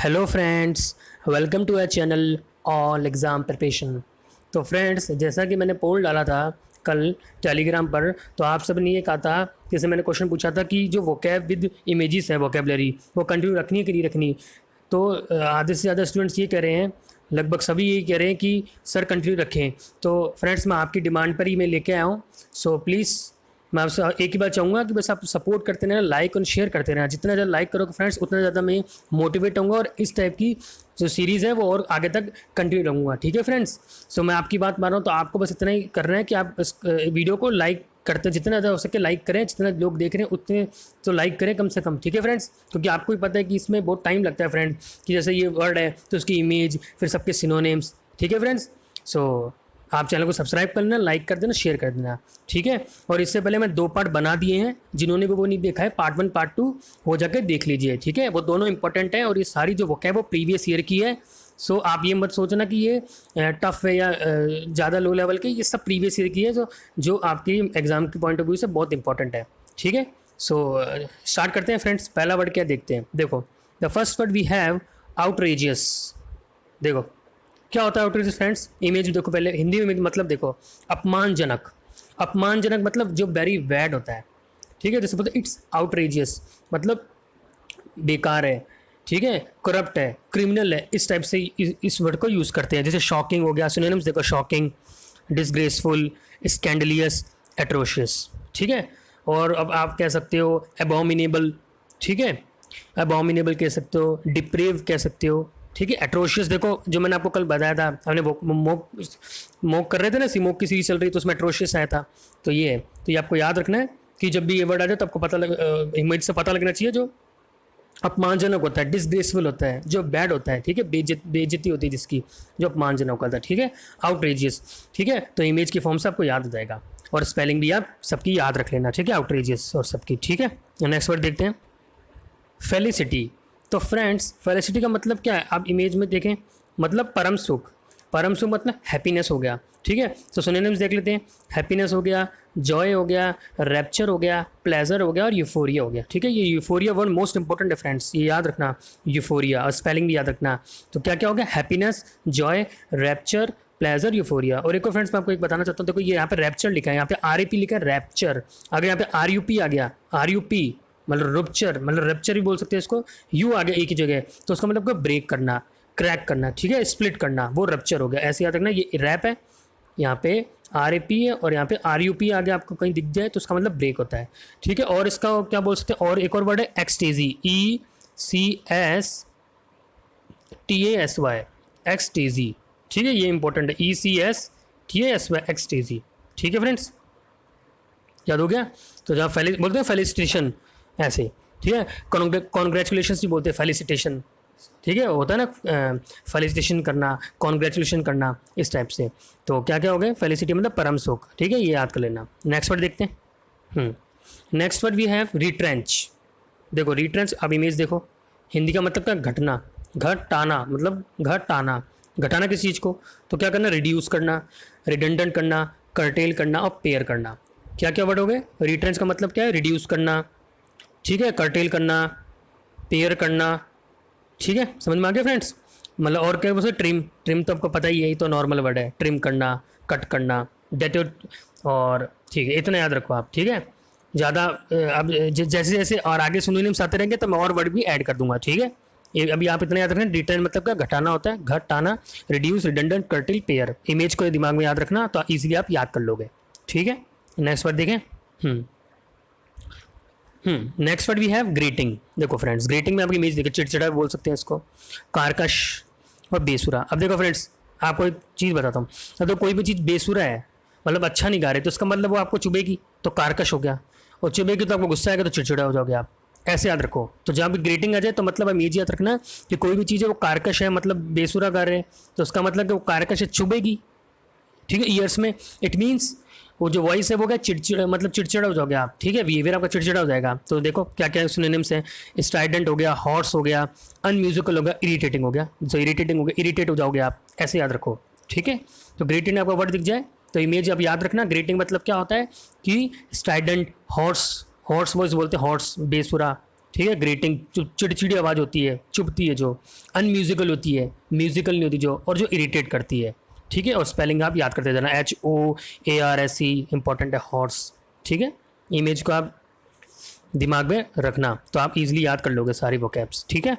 Hello friends, welcome to our channel all exam preparation. तो friends, जैसा कि मैंने पोल डाला था कल टेलीग्राम पर, तो आप सब ने ये कहा था, जैसे मैंने क्वेश्चन पूछा था कि जो वोकैब विद इमेजेस है, वोकेबलरी वो कंटिन्यू रखनी है कि नहीं रखनी। तो आधे से ज़्यादा स्टूडेंट्स ये कह रहे हैं, लगभग सभी यही कह रहे हैं कि सर कंटिन्यू रखें। तो फ्रेंड्स, मैं आपकी डिमांड पर ही मैं लेके आया हूँ। सो प्लीज़ मैं आपसे एक ही बात चाहूँगा कि बस आप सपोर्ट करते रहना, लाइक और शेयर करते रहना। जितना ज़्यादा लाइक करोगे फ्रेंड्स, उतना ज़्यादा मैं मोटिवेट होऊंगा और इस टाइप की जो सीरीज़ है वो और आगे तक कंटिन्यू रहूँगा। ठीक है फ्रेंड्स। सो मैं आपकी बात मान रहा हूँ, तो आपको बस इतना ही करना है कि आप इस वीडियो को लाइक करते, जितना ज़्यादा हो सके लाइक करें, जितना लोग देख रहे हैं उतने तो लाइक करें कम से कम। ठीक है फ्रेंड्स, क्योंकि आपको भी पता है कि इसमें बहुत टाइम लगता है फ्रेंड, कि जैसे ये वर्ड है तो उसकी इमेज, फिर सबके सिनोनिम्स। ठीक है फ्रेंड्स। सो आप चैनल को सब्सक्राइब कर देना, लाइक कर देना, शेयर कर देना। ठीक है। और इससे पहले मैं 2 पार्ट बना दिए हैं, जिन्होंने भी वो नहीं देखा है, पार्ट 1 पार्ट 2 हो जाकर देख लीजिए। ठीक है, वो दोनों इंपॉर्टेंट है और ये सारी जो वोकैब वो प्रीवियस ईयर की है। सो आप ये मत सोचना कि ये टफ है या ज़्यादा लो लेवल के, ये सब प्रीवियस ईयर की है, जो आपकी एग्जाम के पॉइंट ऑफ व्यू से बहुत इंपॉर्टेंट है। ठीक है। सो स्टार्ट करते हैं फ्रेंड्स। पहला वर्ड क्या देखते हैं, देखो the first word we have outrageous. देखो क्या होता है आउटरेजियस फ्रेंड्स। इमेज देखो पहले, हिंदी में मतलब देखो, अपमानजनक। अपमानजनक मतलब जो वेरी बैड होता है। ठीक है, जैसे बोलते इट्स आउटरेजियस मतलब बेकार है। ठीक है, करप्ट है, क्रिमिनल है, इस टाइप से इस वर्ड को यूज़ करते हैं। जैसे शॉकिंग हो गया, सिनोनिम्स देखो, शॉकिंग, डिसग्रेसफुल, स्कैंडलियस, एट्रोशियस। ठीक है। और अब आप कह सकते हो एबॉमिनेबल। ठीक है, एबॉमिनेबल कह सकते हो, डिप्रेव कह सकते हो। ठीक है। एट्रोशियस देखो, जो मैंने आपको कल बताया था, हमने मोक कर रहे थे ना, सीमोक की सीरीज चल रही, तो उसमें एट्रोशियस आया था। तो ये आपको याद रखना है कि जब भी ये वर्ड आ जाए तो आपको पता लग, इमेज से पता लगना चाहिए, जो अपमानजनक होता है, डिसग्रेसफुल होता है, जो बैड होता है। ठीक है, बेइज्जती होती है जिसकी, जो अपमानजनक होता है। ठीक है, आउटरेजियस। ठीक है, तो इमेज की फॉर्म से आपको याद हो जाएगा, और स्पेलिंग भी आप सबकी याद रख लेना। ठीक है, आउटरेजियस और सबकी। ठीक है, नेक्स्ट वर्ड देखते हैं, फेलिसिटी। तो फ्रेंड्स, फेलिसिटी का मतलब क्या है, आप इमेज में देखें, मतलब परम सुख। परम सुख मतलब हैप्पीनेस हो गया। ठीक है, तो सिनोनिम्स देख लेते हैं। हैप्पीनेस हो गया, जॉय हो गया, रैप्चर हो गया, प्लेजर हो गया और यूफोरिया हो गया। ठीक है, ये यूफोरिया वर्ड मोस्ट इंपॉर्टेंट है फ्रेंड्स, ये याद रखना, यूफोरिया, और स्पेलिंग भी याद रखना। तो क्या क्या हो गया, happiness, Joy, rapture, pleasure, euphoria. और एक और फ्रेंड्स मैं आपको एक बताना चाहता हूँ, देखो ये यहाँ पे रैप्चर लिखा है, यहाँ पे RAP लिखा है, रैप्चर। अगर यहाँ पे RUP आ गया, RUP मतलब रप्चर, मतलब रप्चर भी बोल सकते हैं इसको, यू आ गया एक ही जगह, तो उसका मतलब क्या, ब्रेक करना, क्रैक करना। ठीक है, स्प्लिट करना, वो रप्चर हो गया। ऐसे याद रखना, ये रैप है, यहाँ पे RAP है, और यहाँ पे RUP आ गया, आपको कहीं दिख जाए तो उसका मतलब ब्रेक होता है। ठीक है, और इसका क्या बोल सकते हैं, और एक और वर्ड है एक्सटेजी, ECSTASY, एक्सटेजी। ठीक है, ये इंपॉर्टेंट है, ECSTASY, एक्सटेजी। ठीक है फ्रेंड्स, याद हो गया। तो जहाँ बोलते हैं फेलिसिटेशन, ऐसे। ठीक है, कॉन्ग्रेचुलेशन भी बोलते हैं, फेलिसिटेशन। ठीक है, होता है ना फेलिसिटेशन करना, कॉन्ग्रेचुलेशन करना, इस टाइप से। तो क्या क्या हो गए, फेलिसिटी मतलब परम सुख। ठीक है, ये याद कर लेना। नेक्स्ट वर्ड देखते हैं। Next word we have retrench. देखो रिट्रेंच, अब इमेज देखो, हिंदी का मतलब क्या, घटना, घटाना, मतलब घटाना, घटाना किसी चीज़ को। तो क्या करना, रिड्यूस करना, रिडंडेंट करना, कर्टेल करना और पेयर करना। क्या क्या वर्ड हो गए, रिट्रेंच का मतलब क्या है, रिड्यूस करना। ठीक है, कर्टेल करना, पेयर करना। ठीक है, समझ में आ गया फ्रेंड्स। मतलब और क्या बोलते, ट्रिम, ट्रिम तो आपको पता ही है, यही तो नॉर्मल वर्ड है, ट्रिम करना, कट करना, डेट। और ठीक है, इतना याद रखो आप। ठीक है, ज़्यादा अब जैसे जैसे और आगे सिनोनिम्स आते रहेंगे तो मैं और वर्ड भी ऐड कर दूंगा। ठीक है, ये अभी आप इतना याद रखें, रिटर्न मतलब क्या, घटाना होता है, घटाना, reduce, redundant, cartel, pair. Image को दिमाग में याद रखना, तो ईजिली आप याद कर लोगे। ठीक है, नेक्स्ट वर्ड देखें। Next word we have greeting. देखो फ्रेंड्स, ग्रीटिंग में आपकी इमेज देखो, चिड़चिड़ा बोल सकते हैं इसको, कारकश और बेसुरा। अब देखो फ्रेंड्स, आपको एक चीज़ बताता हूँ, तो कोई भी चीज़ बेसुरा है, मतलब अच्छा नहीं गा रहे, तो इसका मतलब वो आपको चुभेगी, तो कारकश हो गया, और चुभेगी तो आपको गुस्सा आएगा, तो चिड़चिड़ा हो जाओगे आप। ऐसे याद रखो। तो जहाँ भी ग्रीटिंग आ जाए तो मतलब इमेज याद रखना कि कोई भी चीज़ है वो कारकश है, मतलब बेसुरा गा रहे हैं, तो उसका मतलब कि वो कारकश है, चुभेगी। ठीक है, ईयर्स में, इट मीन्स वो जो वॉइस है वो क्या, चिड़चिड़ा, मतलब चिड़चिड़ा हो जाओगे आप। ठीक है, बिहेवियर आपका चिड़चिड़ा हो जाएगा। तो देखो क्या क्या सिनोनिम्स हैं, स्ट्राइडेंट हो गया, हॉर्स हो गया, अनम्यूजिकल हो गया, इरिटेटिंग हो गया। जो इरिटेटिंग हो गया, इरिटेट हो जाओगे आप, ऐसे याद रखो। ठीक है, तो ग्रीटिंग आपका वर्ड दिख जाए तो इमेज आप याद रखना। ग्रीटिंग मतलब क्या होता है कि स्ट्राइडेंट, हॉर्स, हॉर्स वॉइस बोलते हैं, हॉर्स, बेसुरा। ठीक है। ग्रेटिंग जो चिड़चिड़ी आवाज़ होती है, चुभती है जो, अनम्यूजिकल होती है, म्यूजिकल नहीं होती जो, और जो इरिटेट करती है। ठीक है। और स्पेलिंग आप याद करते जाना, HOARSE इंपॉर्टेंट है, हॉर्स। ठीक है। इमेज को आप दिमाग में रखना तो आप इजीली याद कर लोगे सारी वोकैब्स। ठीक है।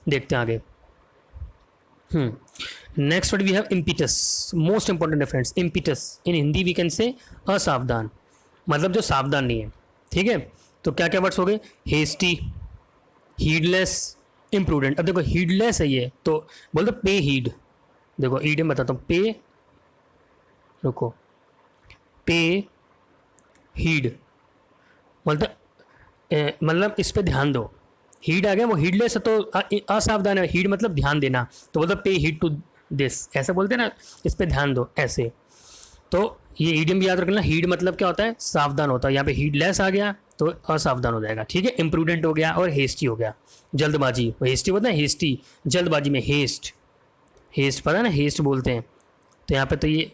देखते हैं आगे। Next word we have impetus, most important है friends. Impetus in Hindi we can say असावधान, मतलब जो सावधान नहीं है। ठीक है। तो क्या क्या वर्ड्स हो गए? Hasty, heedless, imprudent. अब देखो हीडलेस है ये, तो बोल दो पे हीड। देखो ईड में बताता हूँ, पे, रुको, पे हीड बोलते मतलब इस पे ध्यान दो। हीड आ गया, वो हीडलेस है तो असावधान है। हीड मतलब ध्यान देना, तो बोलते पे हीड टू दिस, ऐसे बोलते हैं ना, इस पे ध्यान दो ऐसे। तो ये ईडियम भी याद रखना, हीड मतलब क्या होता है? सावधान होता है। यहाँ पे हीडलेस आ गया तो असावधान हो जाएगा। ठीक है। इम्प्रूडेंट हो गया और हेस्टी हो गया, जल्दबाजी। हेस्टी बोलते हैं, हेस्टी जल्दबाजी में, हेस्ट, हेस्ट पता है ना, हेस्ट बोलते हैं। तो यहाँ पे तो ये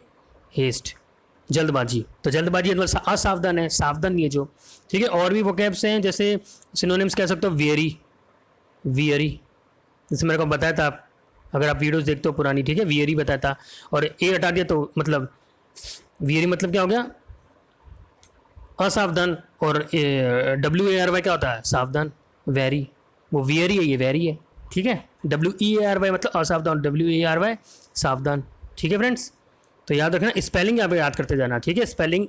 हेस्ट जल्दबाजी, तो जल्दबाजी मतलब असावधान है, सावधान नहीं है जो। ठीक है। और भी वोकैब्स हैं, जैसे सिनोनिम्स कह सकते हो, वियरी, वियरी, जैसे मेरे को बताया था, अगर आप वीडियोस देखते हो पुरानी। ठीक है। वियरी बताया था, और ए हटा दिया तो मतलब वियरी मतलब क्या हो गया? असावधान। और WARY क्या होता है? सावधान। वेरी, वो वियरी है, ये वेरी है। ठीक है। WEARY मतलब असावधान, WARY सावधान। ठीक है फ्रेंड्स। तो याद रखना, स्पेलिंग यहाँ पे याद करते जाना। ठीक है। स्पेलिंग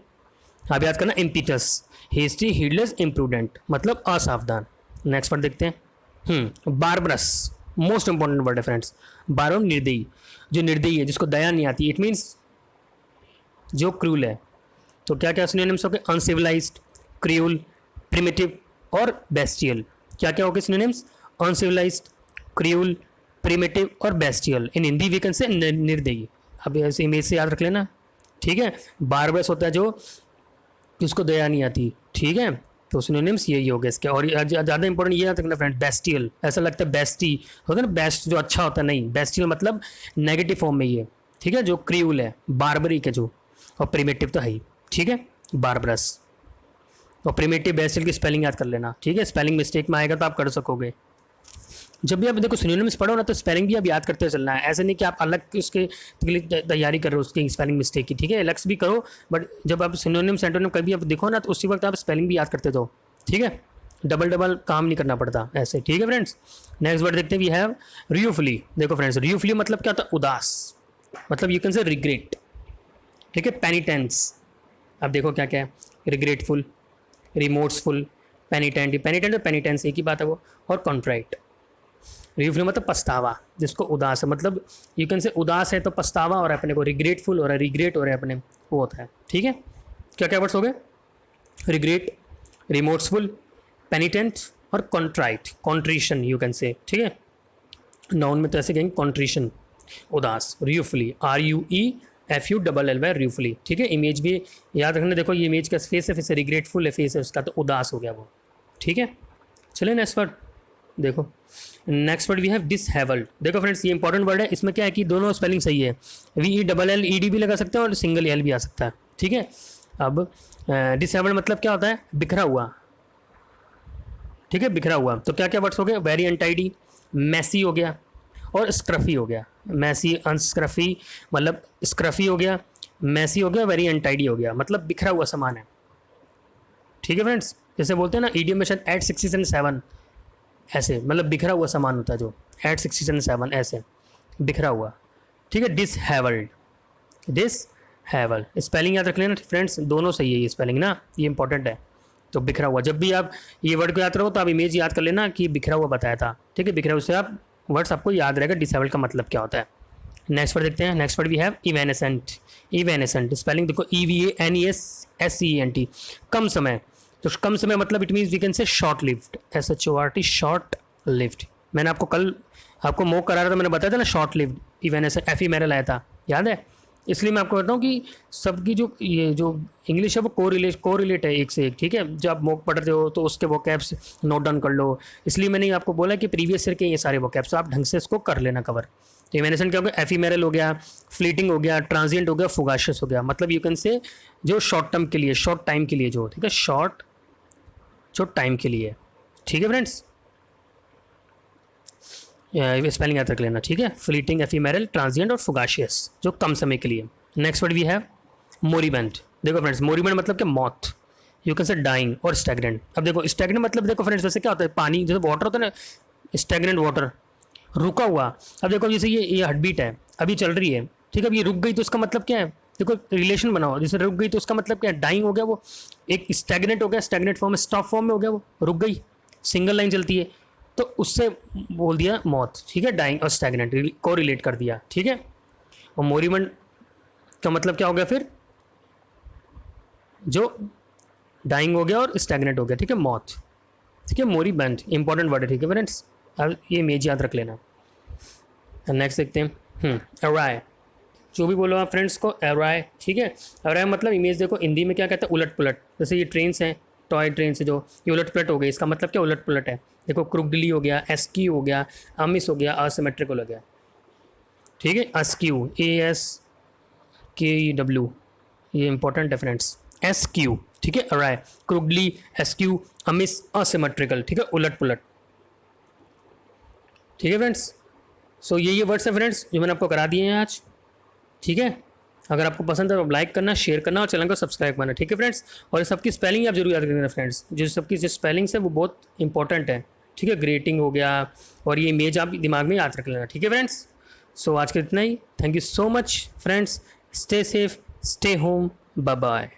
आप याद करना, इम्पिटस, हेस्टी, हीडलेस, इम्प्रूडेंट मतलब असावधान। नेक्स्ट वर्ड देखते हैं। बारबरस, मोस्ट इंपॉर्टेंट वर्ड है फ्रेंड्स। बारबर निर्दयी, जो निर्दयी है, जिसको दया नहीं आती, इट मीन्स जो क्रूल है। तो क्या क्या सिनोनिम्स हो गए? अनसिविलाइज्ड, क्रूल, प्रिमिटिव और बेस्टियल। क्या क्या हो गए सिनोनिम्स? अनसिविलाइज्ड, क्रूल, प्रिमिटिव और bestial. In Hindi we can say निर्दयी। अब ऐसे इमेज से याद रख लेना। ठीक है। बारबरस होता है जो, जिसको दया नहीं आती। ठीक है। तो सिनोनिम्स यही हो गए इसके। और ज़्यादा इंपॉर्टेंट ये याद रखना फ्रेंड, बेस्टियल। ऐसा लगता है बेस्टी होता है ना, बेस्ट जो अच्छा होता है, नहीं, बेस्टियल मतलब नेगेटिव फॉर्म में ये। ठीक है। जो क्रूल है, बारबरिक है जो, और प्रिमिटिव तो है ही। ठीक है। बारबरस और प्रिमिटिव, बेस्टियल की स्पेलिंग याद कर लेना। ठीक है। स्पेलिंग मिस्टेक में आएगा तो आप कर सकोगे। जब भी आप देखो सिनोनिम्स पढ़ो ना, तो स्पेलिंग भी आप याद करते चलना है। ऐसे नहीं कि आप अलग उसके लिए तैयारी कर रहे हो उसकी स्पेलिंग मिस्टेक की। ठीक है। अलग भी करो, बट जब आप सिनोनिम सेंटोनिम कभी आप देखो ना, तो उसी वक्त आप स्पेलिंग भी याद करते जाओ। ठीक है। डबल डबल काम नहीं करना पड़ता ऐसे। ठीक है फ्रेंड्स। नेक्स्ट वर्ड देखते हैं, वी हैव रियूफुली। देखो फ्रेंड्स, रियूफुली मतलब क्या होता है? उदास, मतलब यू कैन से रिग्रेट। ठीक है। पेनिटेंस, अब देखो क्या क्या है, रिग्रेटफुल, रिमोर्सफुल, पेनिटेंट, पेनिटेंट और पेनिटेंस एक ही बात है वो, और कॉन्ट्राइट। रिफ्यू मतलब पछतावा, जिसको उदास है, मतलब यू कैन से उदास है तो पछतावा हो रहा है अपने को, रिग्रेटफुल हो रहा है, रिग्रेट हो रहा है अपने, वो होता है। ठीक है। क्या क्या वर्ड्स हो गए? रिग्रेट, रिमोर्सफुल, पेनिटेंट और कॉन्ट्राइट, कॉन्ट्रीशन यू कैन से। ठीक है। नाउन में तो ऐसे कहेंगे कॉन्ट्रीशन, उदास, रियूफुली, RUEFULLY, रियूफुली। ठीक है। इमेज भी याद रखना। देखो ये इमेज का फेस है, फिर से रिग्रेटफुल है फेस है उसका, तो उदास हो गया वो। ठीक है। चलिए नेक्स्ट वर्ड देखो। Next word we have dishevelled. देखो फ्रेंड्स, ये इंपॉर्टेंट वर्ड है। इसमें क्या है कि दोनों स्पेलिंग सही है, VELLED भी लगा सकते हैं और सिंगल L भी आ सकता है। ठीक है। अब डिसहेबल्ड मतलब क्या होता है? बिखरा हुआ। ठीक है। बिखरा हुआ। तो क्या क्या वर्ड्स हो गए? वेरी अनटाइडी, मैसी हो गया, और स्क्रफी हो गया। मैसी, अनस्क्रफी मतलब स्क्रफी हो गया, मैसी हो गया, वेरी अनटाइडी हो गया, मतलब बिखरा हुआ सामान है। ठीक है फ्रेंड्स। जैसे बोलते हैं ना इडियम में शायद एट 67, ऐसे मतलब बिखरा हुआ सामान होता है जो, एट 67 ऐसे बिखरा हुआ। ठीक है। डिसहेबल्ड, डिसहेबल्ड स्पेलिंग याद रख लेना फ्रेंड्स, दोनों सही है ये स्पेलिंग ना, ये इंपॉर्टेंट है। तो बिखरा हुआ, जब भी आप ये वर्ड को याद रहो तो आप इमेज याद कर लेना कि बिखरा हुआ बताया था। ठीक है। बिखरा हुआ से आप वर्ड्स आपको याद रहेगा डिसेबल्ड का मतलब क्या होता है। नेक्स्ट वर्ड देखते हैं। Next word we have evanescent. Evanescent spelling देखो, EVANESSENT, कम समय। तो कम समय मतलब it means we can say short lived, SHORT, short lived. मैंने आपको कल आपको मॉक करा रहा था, मैंने बताया था ना शॉर्ट लिव्ड इवेनेसेंट, एफीमेरल आया था, याद है? इसलिए मैं आपको बताता हूँ कि सबकी जो ये जो इंग्लिश है वो कोरिलेट है एक से एक। ठीक है। जब आप मॉक पढ़ रहे हो तो उसके वोकैब्स नोट डाउन कर लो। इसलिए मैंने आपको बोला कि प्रीवियस ईयर के ये सारे वोकैब्स, तो आप ढंग से इसको कर लेना कवर। तो इवेनेसेंट क्या हो गया? एफीमेरल हो गया, फ्लीटिंग हो गया, ट्रांजिएंट हो गया, फुगाशियस हो गया। मतलब यू कैन से जो शॉर्ट टर्म के लिए, शॉर्ट टाइम के लिए जो, ठीक है, शॉर्ट जो टाइम के लिए है। ठीक है फ्रेंड्स, स्पेलिंग याद रख लेना। ठीक है, फ्लीटिंग, एफिमेरल, ट्रांजिएंट और फुगाशियस, जो कम समय के लिए। Next word we have moribund. देखो फ्रेंड्स, मोरिबेंट मतलब क्या, मौत, यू कैन से डाइंग और स्टैग्नेंट। अब देखो स्टैग्नेंट मतलब देखो फ्रेंड्स, जैसे क्या होता है, पानी जैसे वाटर होता है ना, स्टैग्नेंट वाटर, रुका हुआ। अब देखो जैसे ये हार्ट बीट है, अभी चल रही है, ठीक है, अब ये रुक गई तो उसका मतलब क्या है, देखो रिलेशन बनाओ, जैसे रुक गई तो उसका मतलब क्या है, डाइंग हो गया वो, एक स्टैग्नेंट हो गया, स्टैग्नेट फॉर्म में, स्टॉप फॉर्म में हो गया, वो रुक गई, सिंगल लाइन चलती है, तो उससे बोल दिया मौत। ठीक है, डाइंग और स्टैग्नेंट को रिलेट कर दिया। ठीक है, और मोरिबेंट का मतलब क्या हो गया फिर, जो डाइंग हो गया और स्टैग्नेट हो गया। ठीक है, मौत। ठीक है, मोरिबेंट इंपॉर्टेंट वर्ड है। ठीक है फ्रेंड्स, अब ये इमेज याद रख लेना। नेक्स्ट देखते हैं, अराय। जो भी बोलो आप फ्रेंड्स को, अराय। ठीक है, अराय मतलब इमेज देखो, हिंदी में क्या कहते हैं, उलट पुलट। जैसे ये ट्रेन्स हैं, टॉय ट्रेन से, जो ये उलट पुलट हो गई, इसका मतलब क्या, उलट पुलट है। देखो क्रुकडली हो गया, एस्क्यू हो गया, अमिस हो गया, असिमेट्रिकल हो गया। ठीक है, अस्क्यू, ASKEW, ये इंपॉर्टेंट है फ्रेंड्स, SQ। ठीक है, अराय, क्रुकडली, एस्क्यू, अमिस, असिमेट्रिकल। ठीक है, उलट पुलट। ठीक है फ्रेंड्स, सो ये वर्ड्स है फ्रेंड्स जो मैंने आपको करा दिए हैं आज। ठीक है, अगर आपको पसंद है तो लाइक करना, शेयर करना और चैनल को सब्सक्राइब करना। ठीक है फ्रेंड्स, और सबकी स्पेलिंग आप जरूर याद रखना फ्रेंड्स, जो सबकी जो स्पेलिंग्स है वो बहुत इंपॉर्टेंट है। ठीक है, ग्रेटिंग हो गया, और ये इमेज आप दिमाग में याद रख लेना। ठीक है फ्रेंड्स, सो आज के इतना ही। Thank you so much friends, stay safe, stay home, bye bye.